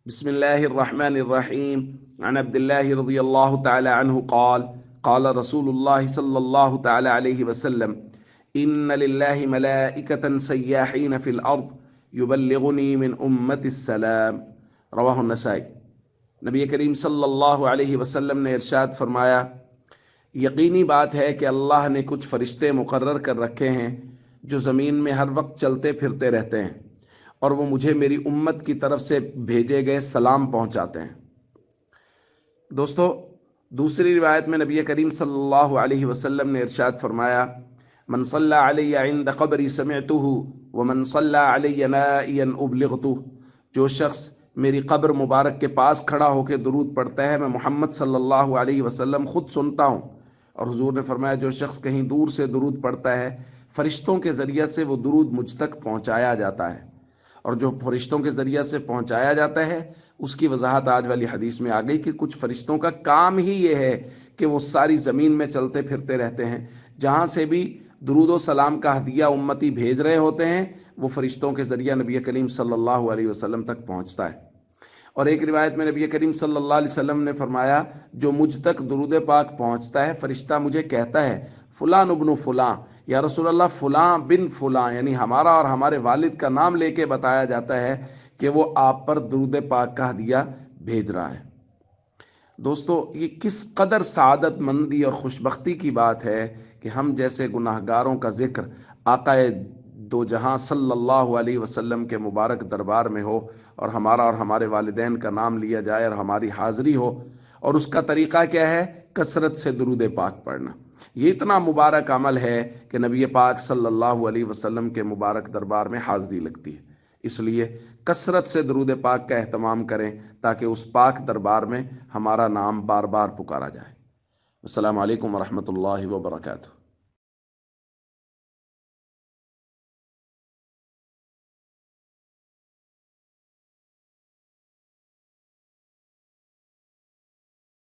بسم الله الرحمن الرحيم. عن عبد الله رضي الله تعالى عنه قال قال رسول الله صلى الله تعالى عليه وسلم: إن لله ملائكة سياحين في الأرض يبلغني من أمة السلام. رواہ النسائی. نبی کریم صلی اللہ علیہ وسلم نے ارشاد فرمایا، یقینی بات ہے کہ اللہ نے کچھ فرشتے مقرر کر رکھے ہیں جو زمین میں ہر وقت چلتے پھرتے رہتے ہیں، اور وہ مجھے میری امت کی طرف سے بھیجے گئے سلام پہنچاتے ہیں۔ دوستو، دوسری روایت میں نبی کریم صلی اللہ علیہ وسلم نے ارشاد فرمایا: من صلی علی عند قبری سمعتہ ومن صلی علی نائیا ابلغتہ۔ جو شخص میری قبر مبارک کے پاس کھڑا ہو کے درود پڑھتا ہے، میں محمد صلی اللہ علیہ وسلم خود سنتا ہوں۔ اور حضور نے فرمایا، جو شخص کہیں دور سے درود پڑھتا ہے، فرشتوں کے ذریعے سے وہ درود مجھ تک پہنچایا جاتا ہے، اور جو فرشتوں کے ذریعے سے پہنچایا جاتا ہے اس کی وضاحت آج والی حدیث میں آ گئی کہ کچھ فرشتوں کا کام ہی یہ ہے کہ وہ ساری زمین میں چلتے پھرتے رہتے ہیں، جہاں سے بھی درود و سلام کا ہدیہ امتی بھیج رہے ہوتے ہیں وہ فرشتوں کے ذریعہ نبی کریم صلی اللہ علیہ وسلم تک پہنچتا ہے۔ اور ایک روایت میں نبی کریم صلی اللہ علیہ وسلم نے فرمایا، جو مجھ تک درود پاک پہنچتا ہے، فرشتہ مجھے کہتا ہے فلاں ابن فلاں، یا رسول اللہ فلاں بن فلاں، یعنی ہمارا اور ہمارے والد کا نام لے کے بتایا جاتا ہے کہ وہ آپ پر درود پاک کا ہدیہ بھیج رہا ہے۔ دوستو، یہ کس قدر سعادت مندی اور خوشبختی کی بات ہے کہ ہم جیسے گناہ گاروں کا ذکر آقا دو جہاں صلی اللہ علیہ وسلم کے مبارک دربار میں ہو، اور ہمارا اور ہمارے والدین کا نام لیا جائے اور ہماری حاضری ہو۔ اور اس کا طریقہ کیا ہے؟ کثرت سے درود پاک پڑھنا۔ یہ اتنا مبارک عمل ہے کہ نبی پاک صلی اللہ علیہ وسلم کے مبارک دربار میں حاضری لگتی ہے۔ اس لیے کثرت سے درود پاک کا اہتمام کریں تاکہ اس پاک دربار میں ہمارا نام بار بار پکارا جائے۔ السلام علیکم ورحمۃ اللہ وبرکاتہ۔